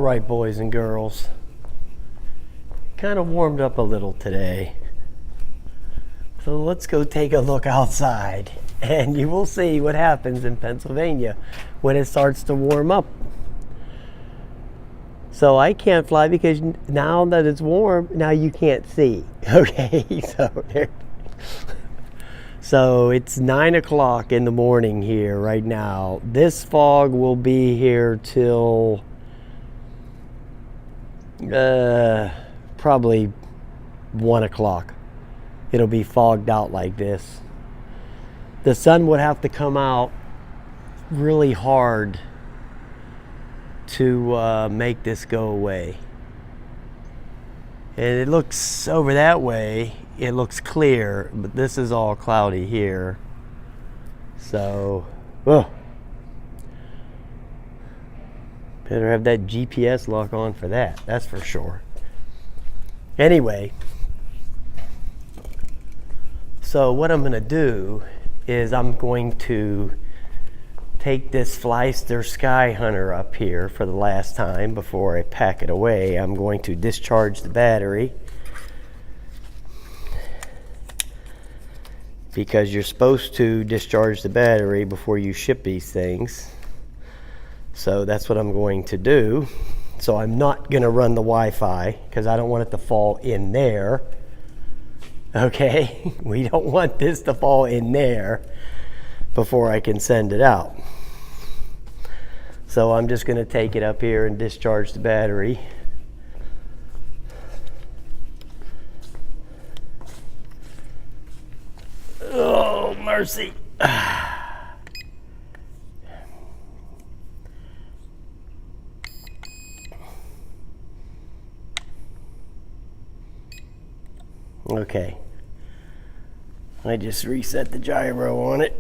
right, boys and girls. Kind of warmed up a little today. So let's go take a look outside and you will see what happens in Pennsylvania when it starts to warm up. So I can't fly because now that it's warm, now you can't see. Okay, so it's 9 o'clock in the morning here right now. This fog will be here till probably 1 o'clock. It'll be fogged out like this. The sun would have to come out really hard to make this go away. And it looks over that way, it looks clear, but this is all cloudy here. So, better have that GPS lock on for that, that's for sure. Anyway, so what I'm gonna do is I'm going to take this FLYSTER SKYHUNTER up here for the last time before I pack it away. I'm going to discharge the battery because you're supposed to discharge the battery before you ship these things. So that's what I'm going to do. So I'm not going to run the Wi-Fi because I don't want it to fall in there. Okay, we don't want this to fall in there before I can send it out. So I'm just going to take it up here and discharge the battery. Oh, mercy. Okay. I just reset the gyro on it.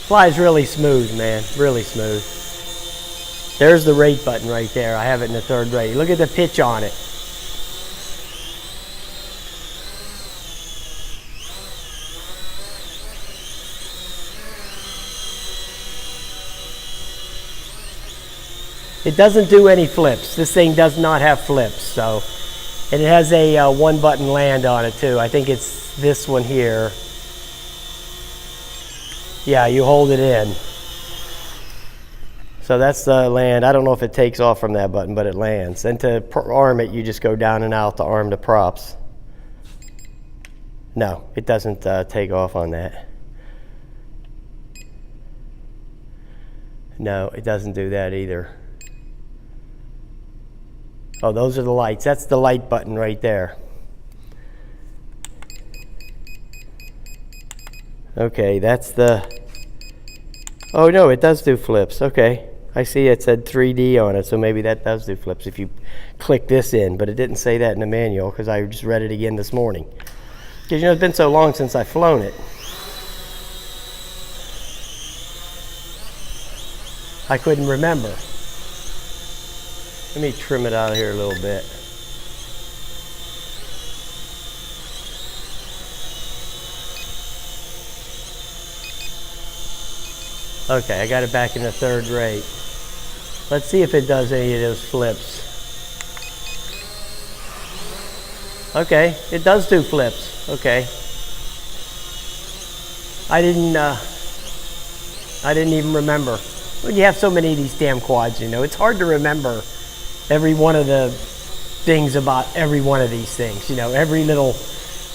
Flies really smooth, man, really smooth. There's the rate button right there. I have it in the 3rd rate. Look at the pitch on it. It doesn't do any flips. This thing does not have flips, so. And it has a 1-button land on it too. I think it's this one here. Yeah, you hold it in. So that's the land. I don't know if it takes off from that button, but it lands. And to arm it, you just go down and out to arm the props. No, it doesn't take off on that. No, it doesn't do that either. Oh, those are the lights. That's the light button right there. Okay, that's the... Oh no, it does do flips. Okay, I see it said 3D on it, so maybe that does do flips if you click this in, but it didn't say that in the manual because I just read it again this morning. Because you know, it's been so long since I've flown it. I couldn't remember. Let me trim it out of here a little bit. Okay, I got it back in the 3rd rate. Let's see if it does any of those flips. Okay, it does do flips. Okay. I didn't even remember. When you have so many of these damn quads, you know, it's hard to remember every one of the things about every one of these things, you know, every little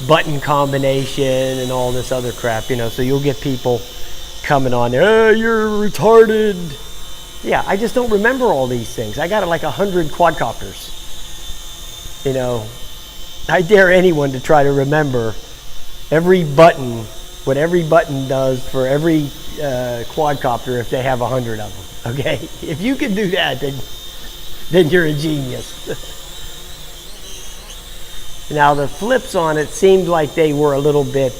button combination and all this other crap, you know, so you'll get people coming on there, oh, you're retarded. Yeah, I just don't remember all these things. I got like 100 quadcopters. You know, I dare anyone to try to remember every button, what every button does for every quadcopter if they have 100 of them, okay? If you can do that, then you're a genius. Now the flips on it seemed like they were a little bit,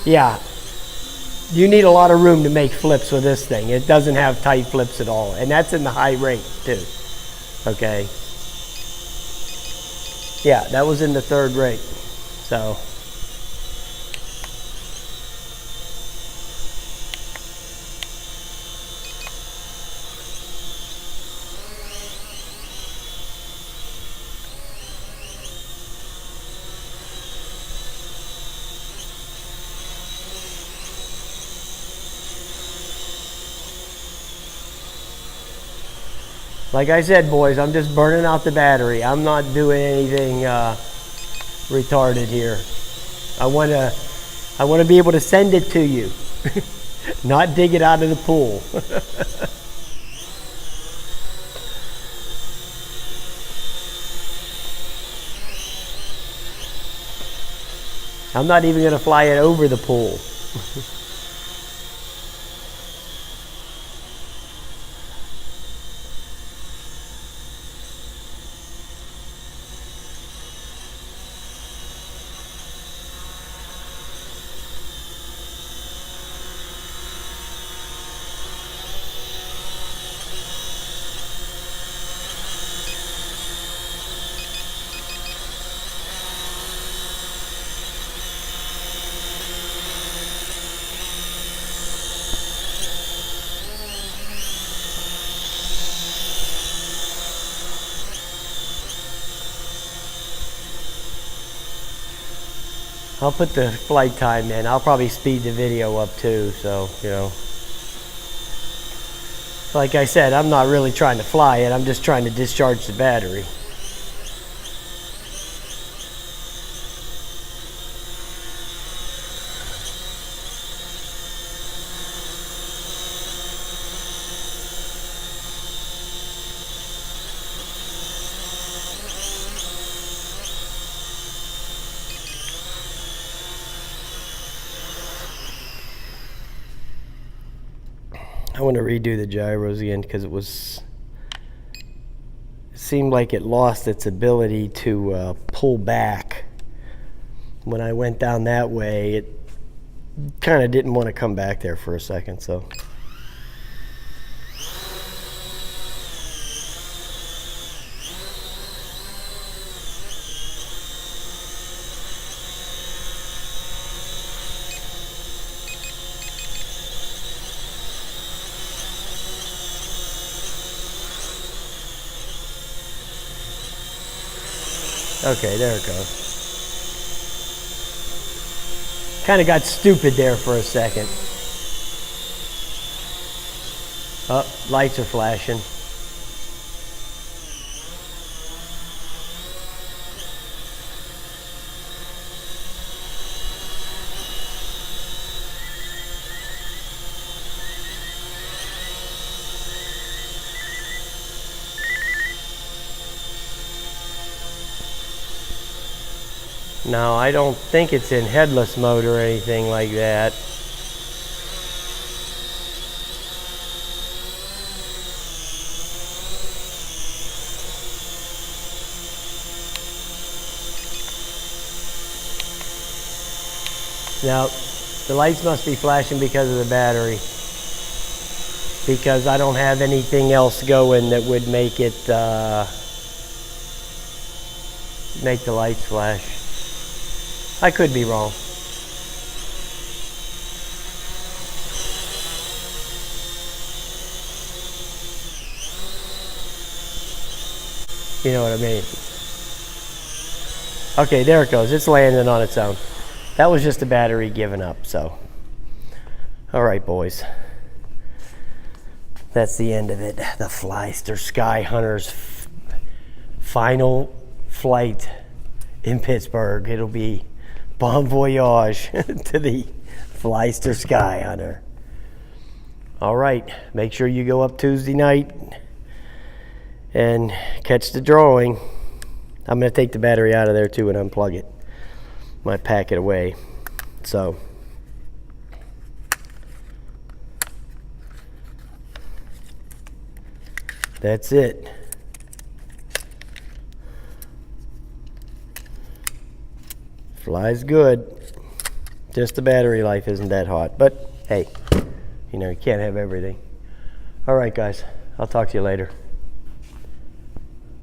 yeah, you need a lot of room to make flips with this thing. It doesn't have tight flips at all, and that's in the high rate too. Okay. Yeah, that was in the third rate. So. Like I said, boys, I'm just burning out the battery. I'm not doing anything retarded here. I want to be able to send it to you, not dig it out of the pool. I'm not even going to fly it over the pool. I'll put the flight time in. I'll probably speed the video up too, so, you know. Like I said, I'm not really trying to fly it. I'm just trying to discharge the battery. I want to redo the gyros again because it seemed like it lost its ability to pull back. When I went down that way, it kind of didn't want to come back there for a second, so. Okay, there it goes. Kind of got stupid there for a second. Oh, lights are flashing. No, I don't think it's in headless mode or anything like that. Now, the lights must be flashing because of the battery. Because I don't have anything else going that would make it, make the lights flash. I could be wrong. You know what I mean? Okay, there it goes. It's landing on its own. That was just the battery giving up, so. All right, boys. That's the end of it. The FLYSTER SKYHUNTER's final flight in Pittsburgh. It'll be bon voyage to the FLYSTER SKYHUNTER. All right, make sure you go up Tuesday night and catch the drawing. I'm going to take the battery out of there too and unplug it. Might pack it away. So, that's it. Flies good. Just the battery life isn't that hot, but hey, you know, you can't have everything. All right, guys, I'll talk to you later.